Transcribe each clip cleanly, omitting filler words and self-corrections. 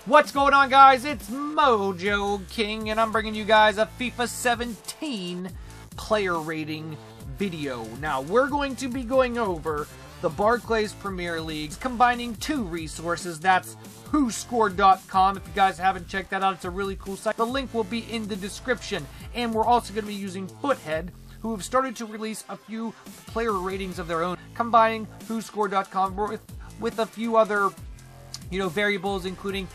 What's going on, guys? It's Mojo King, and I'm bringing you guys a FIFA 17 player rating video. Now, we're going to be going over the Barclays Premier League, combining two resources. That's WhoScored.com. If you guys haven't checked that out, it's a really cool site. The link will be in the description. And we're also going to be using Foothead, who have started to release a few player ratings of their own, combining WhoScored.com with a few other, variables, including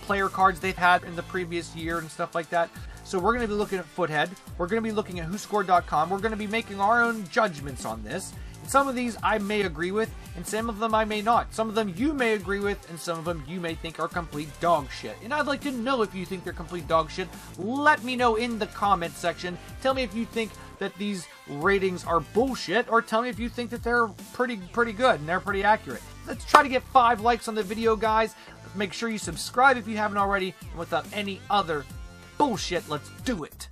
player cards they've had in the previous year and stuff like that. So we're going to be looking at Foothead. We're going to be looking at WhoScored.com. We're going to be making our own judgments on this. And some of these I may agree with, and some of them I may not. Some of them you may agree with, and some of them you may think are complete dog shit. And I'd like to know if you think they're complete dog shit. Let me know in the comment section. Tell me if you think that these ratings are bullshit, or tell me if you think that they're pretty good and they're pretty accurate. Let's try to get 5 likes on the video, guys. Make sure you subscribe if you haven't already, and without any other bullshit, let's do it.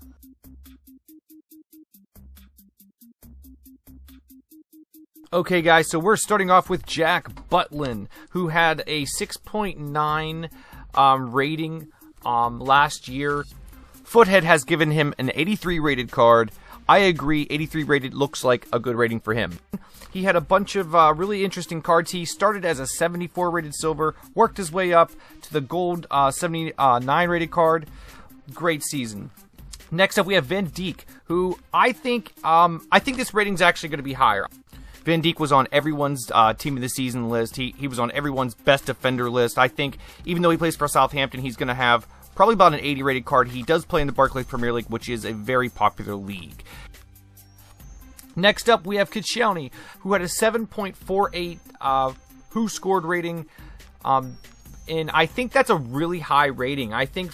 Okay, guys, so we're starting off with Jack Butlin, who had a 6.9 rating last year. Foothead has given him an 83 rated card. I agree, 83 rated looks like a good rating for him. He had a bunch of really interesting cards. He started as a 74 rated silver, worked his way up to the gold 79 rated card. Great season. Next up, we have Van Deke, who I think this rating's actually going to be higher. Van Deke was on everyone's team of the season list. He was on everyone's best defender list. I think even though he plays for Southampton, he's going to have probably about an 80 rated card. He does play in the Barclays Premier League, which is a very popular league. Next up, we have Koscielny, who had a 7.48 WhoScored rating, and I think that's a really high rating. I think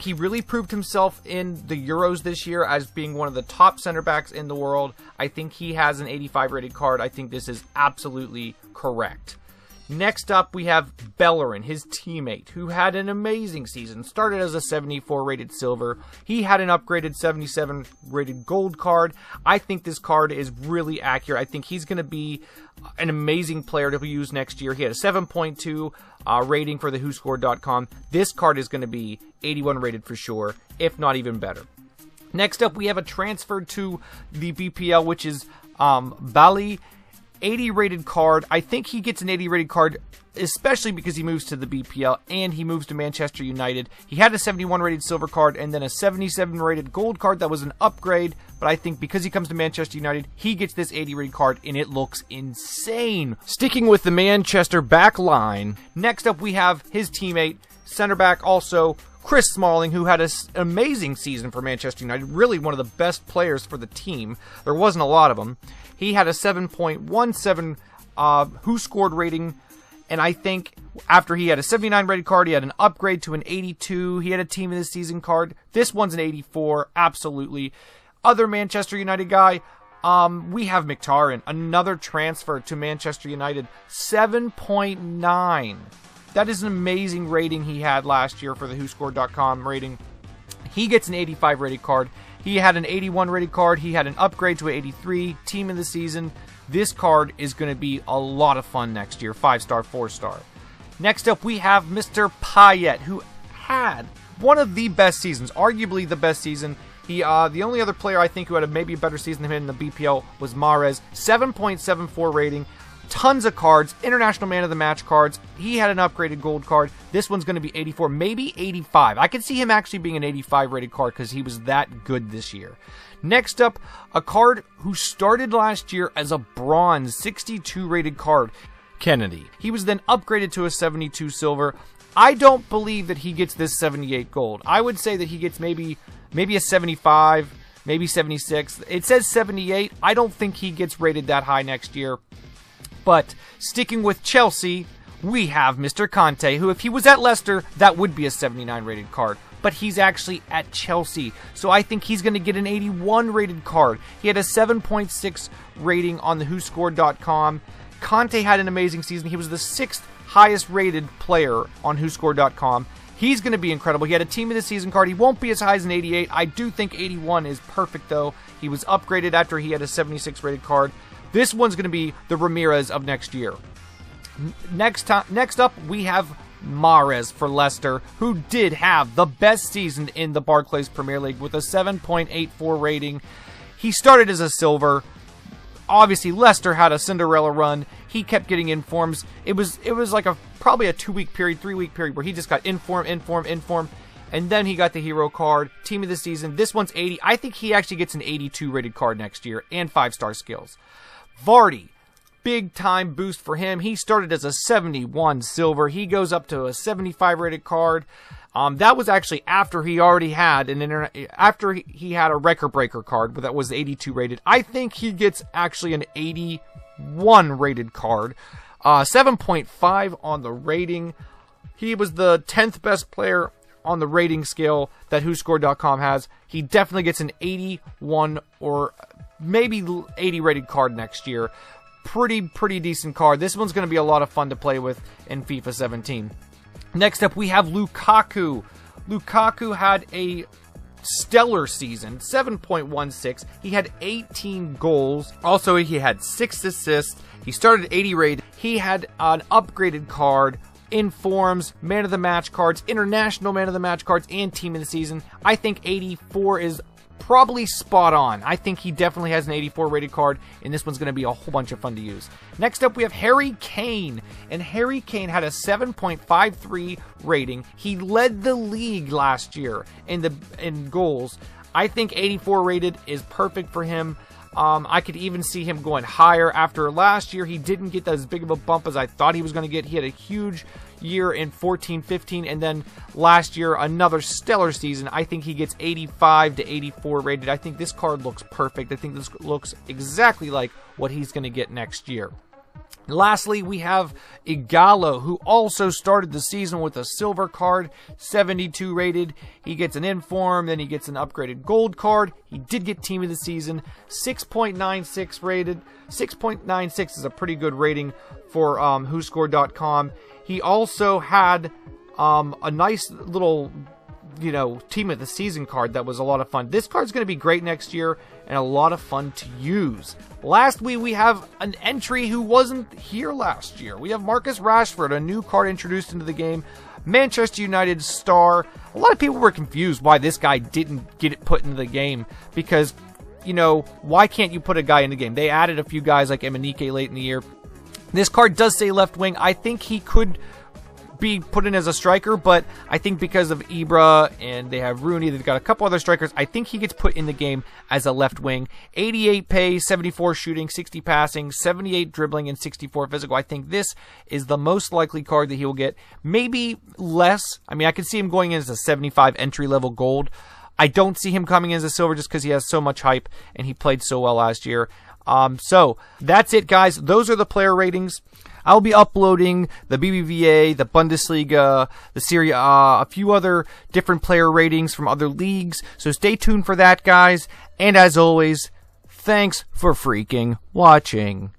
he really proved himself in the Euros this year as being one of the top center backs in the world. I think he has an 85 rated card. I think this is absolutely correct. Next up, we have Belair, his teammate, who had an amazing season. Started as a 74 rated silver. He had an upgraded 77 rated gold card. I think this card is really accurate. I think he's going to be an amazing player to use next year. He had a 7.2 rating for the WhoScored.com. This card is going to be 81 rated for sure, if not even better. Next up, we have a transfer to the BPL, which is Belair. 80 rated card. I think he gets an 80 rated card, especially because he moves to the BPL and he moves to Manchester United. He had a 71 rated silver card and then a 77 rated gold card that was an upgrade, but I think because he comes to Manchester United, he gets this 80 rated card and it looks insane. Sticking with the Manchester back line, next up we have his teammate, center back also, Chris Smalling, who had an amazing season for Manchester United, really one of the best players for the team. There wasn't a lot of them. He had a 7.17 WhoScored rating, and I think after he had a 79 rated card, he had an upgrade to an 82. He had a team of the season card. This one's an 84, absolutely. Other Manchester United guy, we have Mkhitaryan, another transfer to Manchester United, 7.9. That is an amazing rating he had last year for the WhoScored.com rating. He gets an 85 rated card. He had an 81 rated card. He had an upgrade to an 83, team of the season. This card is going to be a lot of fun next year, 5-star, 4-star. Next up, we have Mr. Payet, who had one of the best seasons, arguably the best season. The only other player I think who had maybe a better season than him in the BPL was Marez, 7.74 rating. Tons of cards, International Man of the Match cards. He had an upgraded gold card. This one's going to be 84, maybe 85. I could see him actually being an 85 rated card because he was that good this year. Next up, a card who started last year as a bronze 62 rated card, Kennedy. He was then upgraded to a 72 silver. I don't believe that he gets this 78 gold. I would say that he gets maybe a 75, maybe 76. It says 78. I don't think he gets rated that high next year. But sticking with Chelsea, we have Mr. Conte, who if he was at Leicester, that would be a 79 rated card. But he's actually at Chelsea, so I think he's going to get an 81 rated card. He had a 7.6 rating on the WhoScored.com. Conte had an amazing season. He was the 6th highest rated player on WhoScored.com. He's going to be incredible. He had a team of the season card. He won't be as high as an 88. I do think 81 is perfect, though. He was upgraded after he had a 76 rated card. This one's going to be the Ramirez of next year. Next up, we have Marez for Leicester, who did have the best season in the Barclays Premier League with a 7.84 rating. He started as a silver. Obviously, Leicester had a Cinderella run. He kept getting informs. It was like probably a 2-week period, 3-week period where he just got inform, and then he got the hero card, team of the season. This one's 80. I think he actually gets an 82 rated card next year and 5-star skills. Vardy, big time boost for him. He started as a 71 silver. He goes up to a 75 rated card. That was actually after he already had after he had a record breaker card that was 82 rated. I think he gets actually an 81 rated card. 7.5 on the rating. He was the 10th best player on the rating scale that WhoScored.com has. He definitely gets an 81 or maybe 80 rated card next year. Pretty decent card. This one's going to be a lot of fun to play with in FIFA 17. Next up, we have Lukaku. Lukaku had a stellar season, 7.16. He had 18 goals. Also, he had 6 assists. He started 80 rated. He had an upgraded card, informs, man of the match cards, international man of the match cards, and team of the season. I think 84 is probably spot on. I think he definitely has an 84 rated card, and this one's going to be a whole bunch of fun to use. Next up, we have Harry Kane, and Harry Kane had a 7.53 rating. He led the league last year in goals. I think 84 rated is perfect for him. I could even see him going higher. After last year, he didn't get as big of a bump as I thought he was going to get. He had a huge year in 14-15, and then last year, another stellar season. I think he gets 85 to 84 rated. I think this card looks perfect. I think this looks exactly like what he's going to get next year. Lastly, we have Gallo, who also started the season with a silver card, 72 rated. He gets an inform, then he gets an upgraded gold card. He did get team of the season, 6.96 rated. 6.96 is a pretty good rating for WhoScored.com. He also had a nice little, team of the season card that was a lot of fun. This card's going to be great next year and a lot of fun to use. Lastly, we have an entry who wasn't here last year. We have Marcus Rashford, a new card introduced into the game. Manchester United star. A lot of people were confused why this guy didn't get it put into the game because, why can't you put a guy in the game? They added a few guys like Emenike late in the year. This card does say left wing. I think he could be put in as a striker, but I think because of Ibra and they have Rooney, they've got a couple other strikers, I think he gets put in the game as a left wing. 88 pace, 74 shooting, 60 passing, 78 dribbling, and 64 physical. I think this is the most likely card that he will get. Maybe less. I mean, I could see him going in as a 75 entry-level gold. I don't see him coming in as a silver just because he has so much hype and he played so well last year. So that's it, guys. Those are the player ratings. I'll be uploading the BBVA, the Bundesliga, the Serie A, a few other different player ratings from other leagues. So stay tuned for that, guys. And as always, thanks for freaking watching.